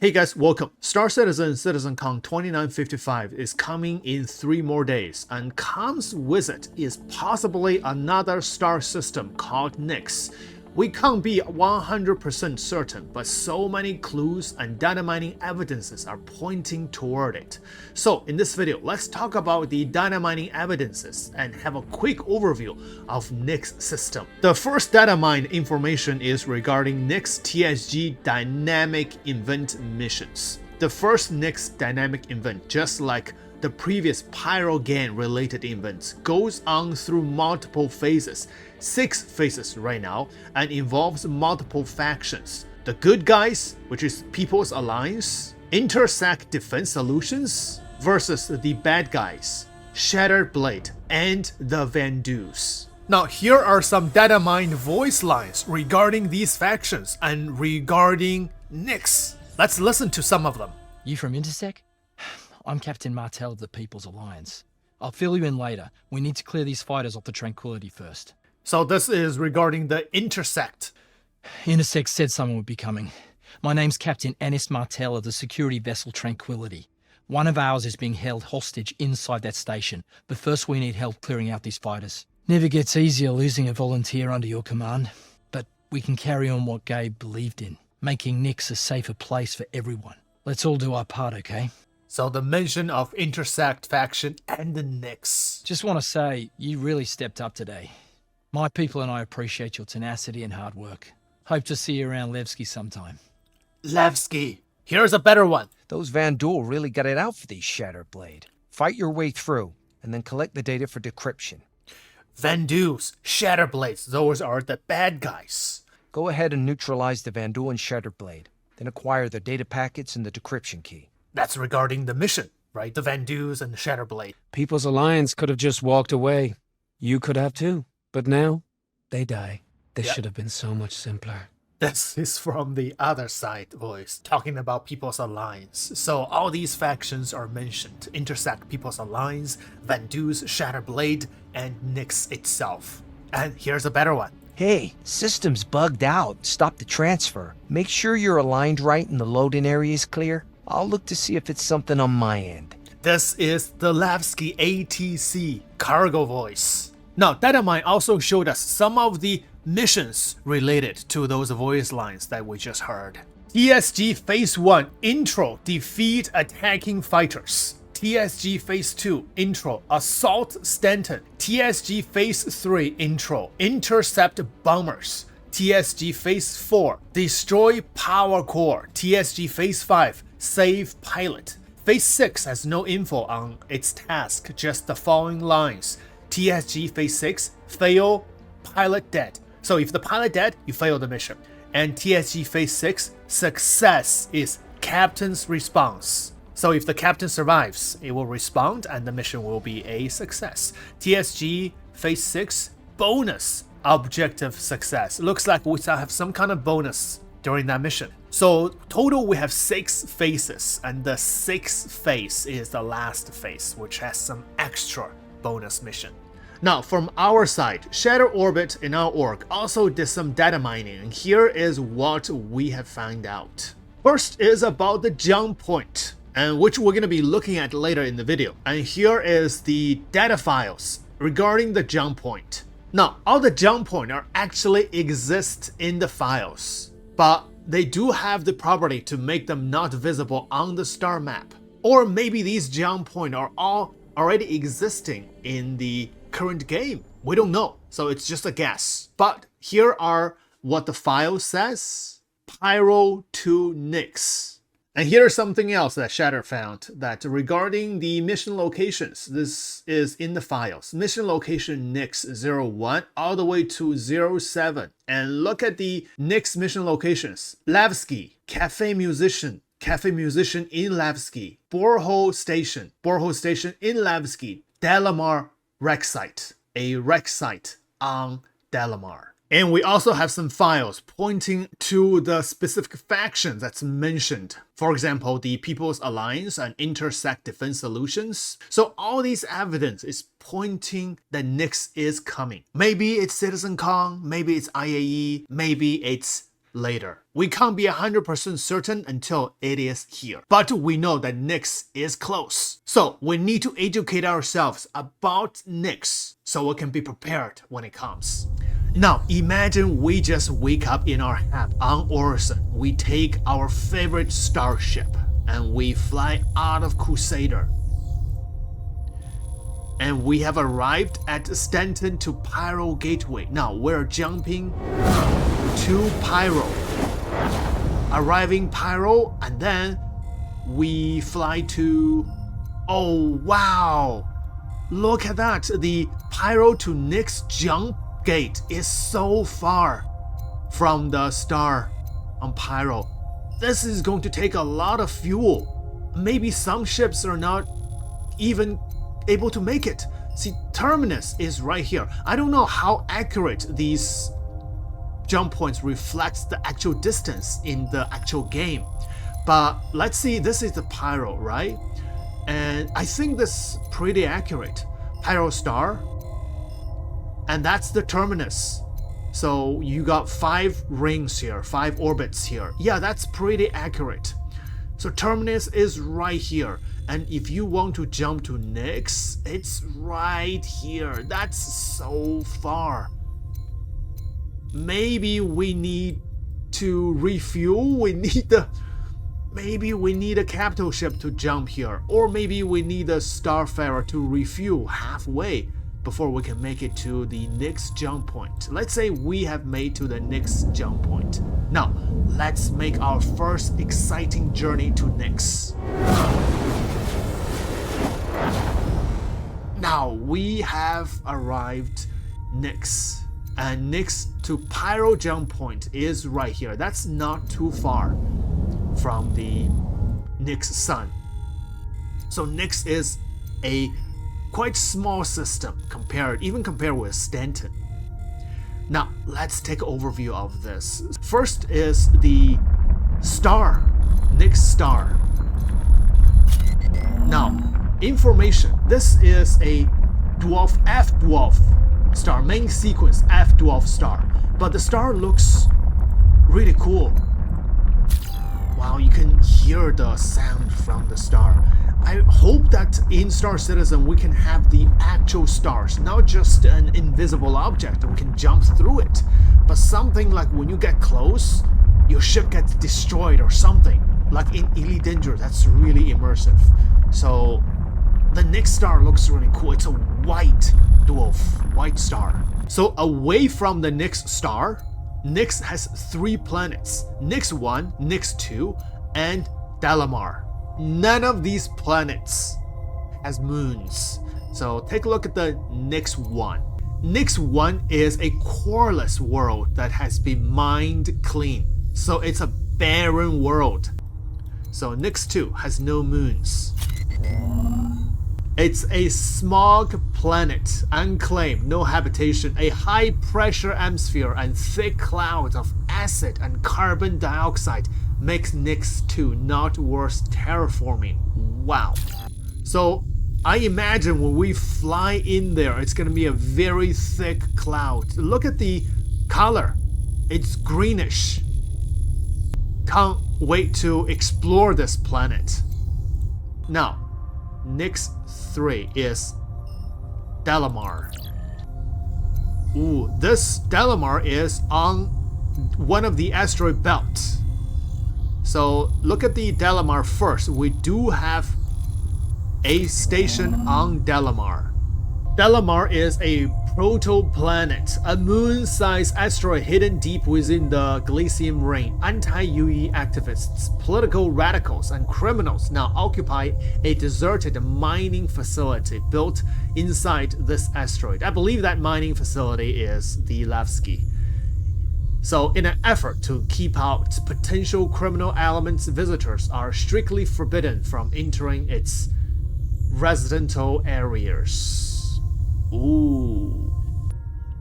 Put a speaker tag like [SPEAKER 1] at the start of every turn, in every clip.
[SPEAKER 1] Hey guys, welcome. Star Citizen citizenCon 2955 is coming in 3 more days, and comes with it is possibly another star system called Nyx. We can't be 100% certain, but so many clues and data mining evidences are pointing toward it. So in this video, let's talk about the data mining evidences and have a quick overview of Nyx system. The first data mine information is regarding Nyx TSG dynamic event missions. The first Nyx dynamic event, just like the previous Pyrogan related events, goes on through multiple phases, 6 phases right now, and involves multiple factions. The good guys, which is People's Alliance, Intersect Defense Solutions, versus the bad guys, Shattered Blade, and the Vandus. Now here are some data mine voice lines regarding these factions and regarding Nyx. Let's listen to some of them.
[SPEAKER 2] You from Intersect? I'm Captain Martel of the People's Alliance. I'll fill you in later. We need to clear these fighters off the Tranquility first.
[SPEAKER 1] So this is regarding the Intersect.
[SPEAKER 2] Intersect said someone would be coming. My name's Captain Anis Martel of the security vessel Tranquility. One of ours is being held hostage inside that station, but first we need help clearing out these fighters. Never gets easier losing a volunteer under your command, but we can carry on what Gabe believed in, making Nyx a safer place for everyone. Let's all do our part, okay?
[SPEAKER 1] So the mention of Intersect faction and the Nyx.
[SPEAKER 2] Just want to say, you really stepped up today. My people and I appreciate your tenacity and hard work. Hope to see you around Levski sometime.
[SPEAKER 1] Levski. Here's a better one.
[SPEAKER 3] Those Vandal really got it out for these Shattered Blade. Fight your way through, and then collect the data for decryption.
[SPEAKER 1] Vandus, Shatterblades, those are the bad guys.
[SPEAKER 3] Go ahead and neutralize the Vandal and Shattered Blade, then acquire their data packets and the decryption key.
[SPEAKER 1] That's regarding the mission, right? The Vandus and the Shatterblade.
[SPEAKER 4] People's Alliance could have just walked away. You could have too. But now, they die. This should have been so much simpler.
[SPEAKER 1] This is from the other side voice, talking about People's Alliance. So all these factions are mentioned. Intersect People's Alliance, Vandus, Shatterblade, and Nyx itself. And here's a better one.
[SPEAKER 3] Hey, system's bugged out. Stop the transfer. Make sure you're aligned right and the loading area is clear. I'll look to see if it's something on my end.
[SPEAKER 1] This is the Levski ATC cargo voice. Now, Datamine also showed us some of the missions related to those voice lines that we just heard. TSG Phase 1 Intro, Defeat Attacking Fighters. TSG Phase 2 Intro, Assault Stanton. TSG Phase 3 Intro, Intercept Bombers. TSG Phase 4, Destroy Power Core. TSG Phase 5, Save Pilot. Phase 6 has no info on its task, just the following lines. TSG Phase 6, Fail, Pilot Dead. So if the pilot dead, you fail the mission. And TSG Phase 6, Success is Captain's response. So if the captain survives, it will respond and the mission will be a success. TSG Phase 6, Bonus, Objective Success. Looks like we have some kind of bonus during that mission. So total we have 6 phases, and the 6th phase is the last phase, which has some extra bonus mission. Now from our side, Shadow Orbit in our org also did some data mining, and here is what we have found out. First is about the jump point, and which we're going to be looking at later in the video. And here is the data files regarding the jump point. Now all the jump points are actually exist in the files, but they do have the property to make them not visible on the star map. Or maybe these jump points are all already existing in the current game. We don't know, so it's just a guess. But here are what the file says. Pyro to Nyx. And here's something else that Shatter found, that regarding the mission locations, this is in the files. Mission location Nyx 01 all the way to 07. And look at the Nyx mission locations. Levski, Cafe Musician in Levski, Borehole Station in Levski, Delamar Wreck Site, a wreck site on Delamar. And we also have some files pointing to the specific factions that's mentioned. For example, the People's Alliance and Intersect Defense Solutions. So all these evidence is pointing that Nyx is coming. Maybe it's citizenCon, maybe it's IAE, maybe it's later. We can't be 100% certain until it is here. But we know that Nyx is close. So we need to educate ourselves about Nyx so we can be prepared when it comes. Now imagine we just wake up in our hab on Orison. We take our favorite starship and we fly out of Crusader. And we have arrived at Stanton to Pyro Gateway. Now we're jumping to Pyro. Arriving Pyro, and then we fly to... Oh wow! Look at that! The Pyro to Nyx jump gate is so far from the star on Pyro. This is going to take a lot of fuel. Maybe some ships are not even able to make it. See, Terminus is right here. I don't know how accurate these jump points reflects the actual distance in the actual game, but let's see. This is the Pyro, right? And I think this is pretty accurate. Pyro star, and that's the Terminus. So you got 5 rings here, 5 orbits here. Yeah, that's pretty accurate. So Terminus is right here. And if you want to jump to Nyx, it's right here. That's so far. Maybe we need to refuel. Maybe we need a capital ship to jump here. Or maybe we need a Starfarer to refuel halfway before we can make it to the Nyx jump point. Let's say we have made to the Nyx jump point. Now, let's make our first exciting journey to Nyx. Now, we have arrived Nyx. And Nyx to Pyro jump point is right here. That's not too far from the Nyx sun. So Nyx is a quite small system even compared with Stanton. Now let's take an overview of this. First is the star, Nyx star. Now, information. This is a dwarf F-dwarf star, main sequence F-dwarf star, but the star looks really cool. Wow, you can hear the sound from the star. I hope that in Star Citizen we can have the actual stars, not just an invisible object we can jump through it, but something like when you get close, your ship gets destroyed or something, like in Elite Danger. That's really immersive. So the Nyx star looks really cool. It's a white dwarf, white star. So away from the Nyx star, Nyx has 3 planets: Nyx 1, Nyx 2, and Dalamar. None of these planets has moons. So take a look at the Nyx 1. Nyx 1 is a coreless world that has been mined clean. So it's a barren world. So Nyx 2 has no moons. It's a smog planet, unclaimed, no habitation, a high-pressure atmosphere and thick clouds of acid and carbon dioxide makes Nyx 2 not worth terraforming. Wow. So I imagine when we fly in there, it's gonna be a very thick cloud. Look at the color. It's greenish. Can't wait to explore this planet. Now, Nyx 3 is Dalamar. Ooh, this Dalamar is on one of the asteroid belts. So look at the Dalamar first. We do have a station on Dalamar. Dalamar is a protoplanet, a moon-sized asteroid hidden deep within the Glacium Ring. Anti-UE activists, political radicals, and criminals now occupy a deserted mining facility built inside this asteroid. I believe that mining facility is the Levski. So in an effort to keep out potential criminal elements, visitors are strictly forbidden from entering its residential areas. Ooh.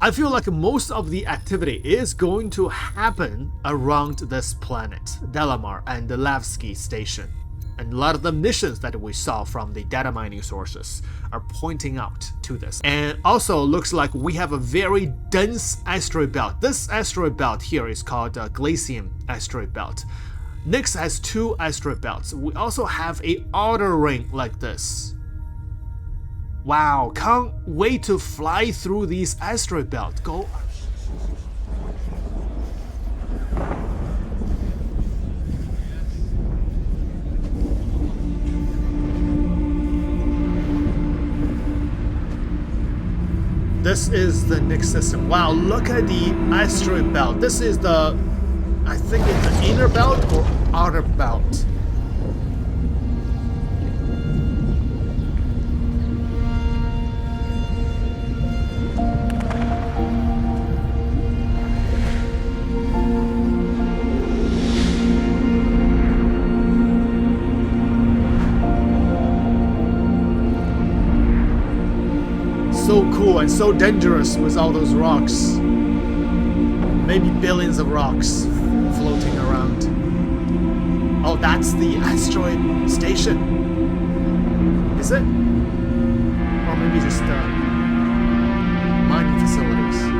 [SPEAKER 1] I feel like most of the activity is going to happen around this planet, Dalamar and the Levski station. And a lot of the missions that we saw from the data mining sources are pointing out to this. And also looks like we have a very dense asteroid belt. This asteroid belt here is called Glacium asteroid belt. Nyx has 2 asteroid belts. We also have a outer ring like this. Wow, can't wait to fly through these asteroid belts. Go. This is the Nyx system. Wow, look at the asteroid belt. This is the, I think it's the inner belt or outer belt. So cool and so dangerous with all those rocks. Maybe billions of rocks floating around. Oh, that's the asteroid station. Is it? Or maybe just mining facilities.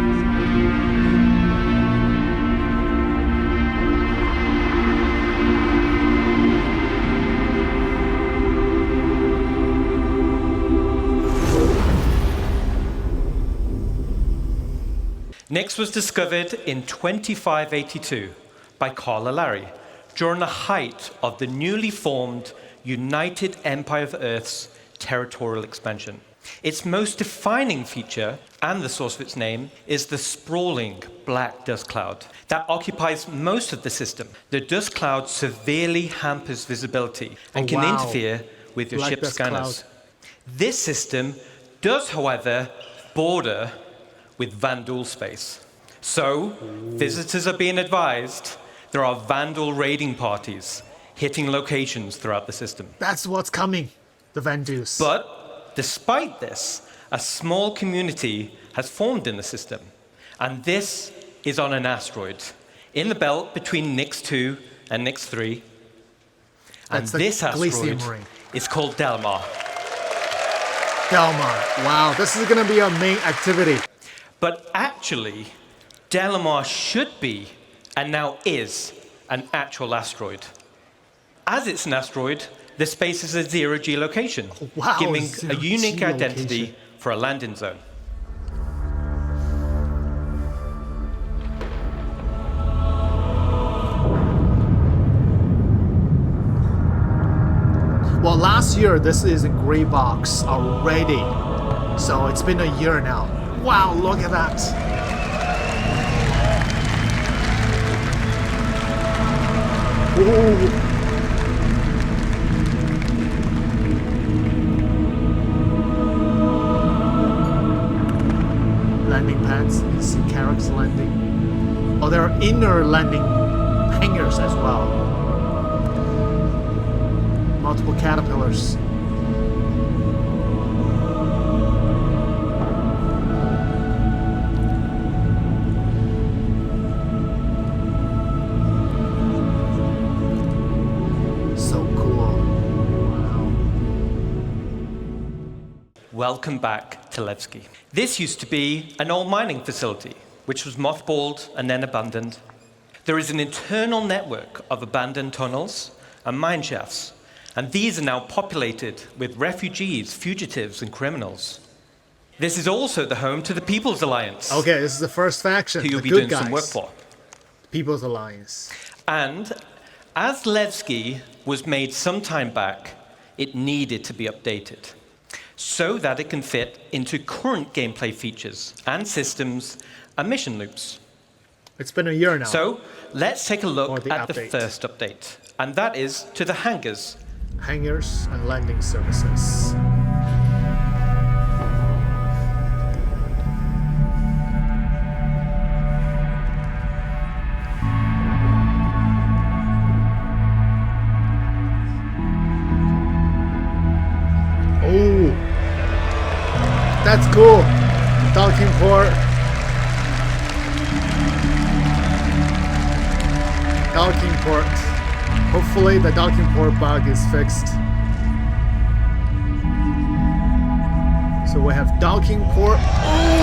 [SPEAKER 5] Nyx was discovered in 2582 by Carl Larry during the height of the newly formed United Empire of Earth's territorial expansion. Its most defining feature, and the source of its name, is the sprawling black dust cloud that occupies most of the system. The dust cloud severely hampers visibility and can interfere with your ship's scanners. This system does, however, border with Vandal space. So, visitors are being advised there are Vandal raiding parties hitting locations throughout the system.
[SPEAKER 1] That's what's coming, the Vandals.
[SPEAKER 5] But, despite this, a small community has formed in the system. And this is on an asteroid, in the belt between Nyx 2 and Nyx 3. And this asteroid is called Delmar.
[SPEAKER 1] Delmar. Wow, this is going to be our main activity.
[SPEAKER 5] But actually, Delmar should be, and now is, an actual asteroid. As it's an asteroid, the space is a zero G location, giving a unique identity for a landing zone.
[SPEAKER 1] Well, last year, this is a gray box already. So it's been a year now. Wow, look at that. Ooh. Landing pads, you see Carrack's landing. Oh, there are inner landing hangars as well. Multiple caterpillars.
[SPEAKER 5] Welcome back to Levski. This used to be an old mining facility, which was mothballed and then abandoned. There is an internal network of abandoned tunnels and mine shafts, and these are now populated with refugees, fugitives, and criminals. This is also the home to the People's Alliance.
[SPEAKER 1] Okay, this is the first faction.
[SPEAKER 5] Who you'll be
[SPEAKER 1] doing
[SPEAKER 5] some work for.
[SPEAKER 1] People's Alliance.
[SPEAKER 5] And as Levski was made some time back, it needed to be updated, so that it can fit into current gameplay features and systems and mission loops.
[SPEAKER 1] It's been a year now.
[SPEAKER 5] So let's take a look at the
[SPEAKER 1] update.
[SPEAKER 5] first update, and that is to the hangars.
[SPEAKER 1] Hangars and landing services. Oh, that's cool. Docking port. Docking port. Hopefully the docking port bug is fixed. So we have docking port.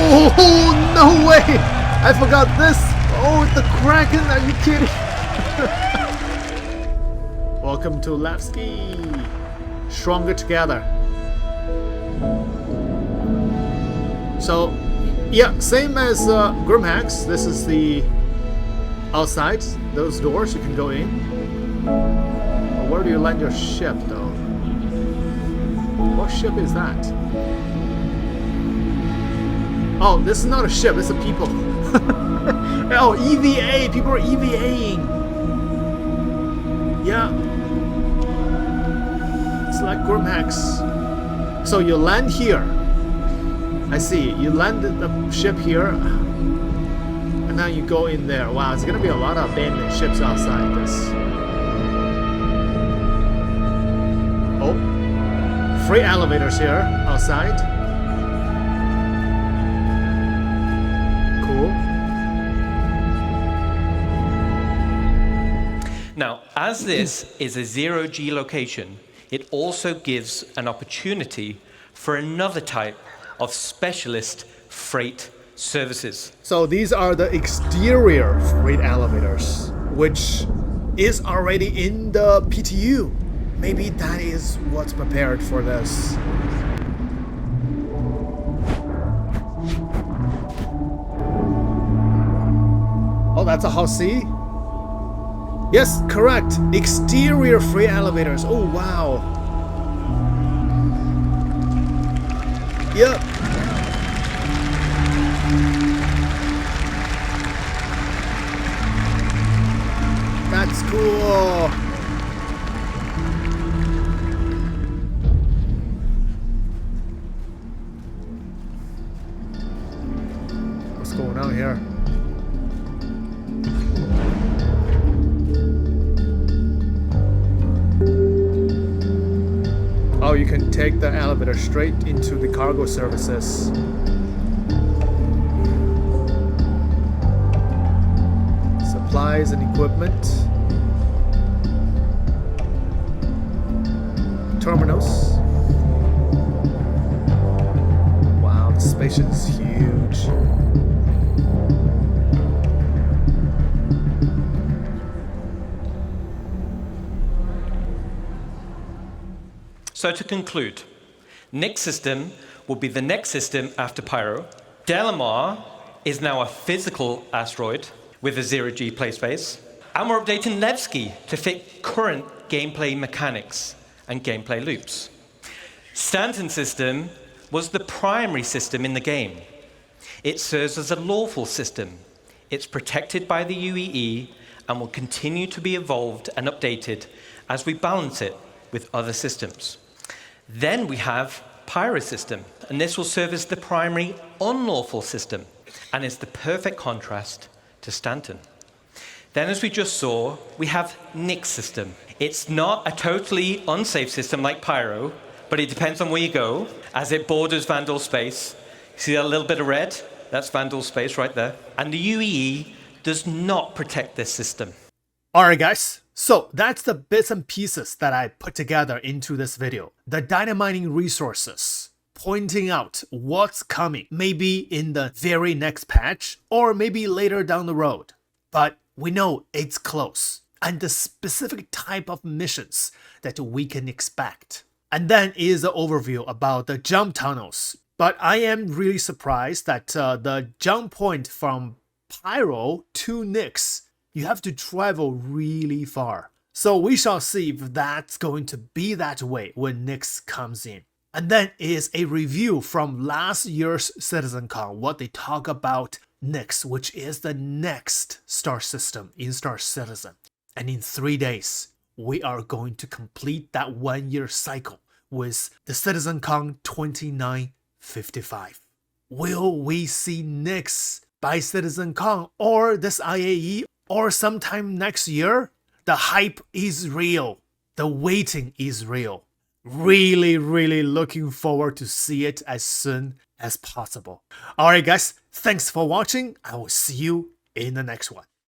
[SPEAKER 1] Oh, no way! I forgot this. Oh, the Kraken, are you kidding? Welcome to Levski. Stronger together. So, yeah, same as Grimhex. This is the outside. Those doors you can go in. But where do you land your ship, though? What ship is that? Oh, this is not a ship. It's a people. Oh, EVA. People are EVAing. Yeah. It's like Grimhex. So you land here. I see. You land the ship here. And now you go in there. Wow, it's gonna be a lot of abandoned ships outside this. Oh. Free elevators here outside. Cool.
[SPEAKER 5] Now, as this is a zero-G location, it also gives an opportunity for another type of specialist freight services.
[SPEAKER 1] So these are the exterior freight elevators, which is already in the PTU. Maybe that is what's prepared for this. Oh, that's a House C? Yes, correct. Exterior freight elevators. Oh, wow. Yep. That's cool. What's going on here? Oh, you can take the elevator straight into the cargo services. Supplies and equipment. Terminals. Wow, the space is huge.
[SPEAKER 5] So to conclude, Nyx system will be the next system after Pyro. Delamar is now a physical asteroid with a zero-G play space. And we're updating Levski to fit current gameplay mechanics and gameplay loops. Stanton system was the primary system in the game. It serves as a lawful system. It's protected by the UEE and will continue to be evolved and updated as we balance it with other systems. Then we have Pyro system, and this will serve as the primary unlawful system and is the perfect contrast to Stanton. Then, as we just saw, we have Nyx system. It's not a totally unsafe system like Pyro, but it depends on where you go, as it borders Vandal space. See that little bit of red? That's Vandal space right there. And the UEE does not protect this system.
[SPEAKER 1] Alright guys, so that's the bits and pieces that I put together into this video. The Datamining resources, pointing out what's coming, maybe in the very next patch, or maybe later down the road. But we know it's close, and the specific type of missions that we can expect. And then is an overview about the jump tunnels. But I am really surprised that the jump point from Pyro to Nyx, you have to travel really far. So we shall see if that's going to be that way when Nyx comes in. And then is a review from last year's citizenCon, what they talk about Nyx, which is the next star system in Star Citizen. And in 3 days, we are going to complete that 1 year cycle with the citizenCon 2955. Will we see Nyx by citizenCon or this IAE or sometime next year? The hype is real. The waiting is real. Really, really looking forward to see it as soon as possible. Alright guys, thanks for watching. I will see you in the next one.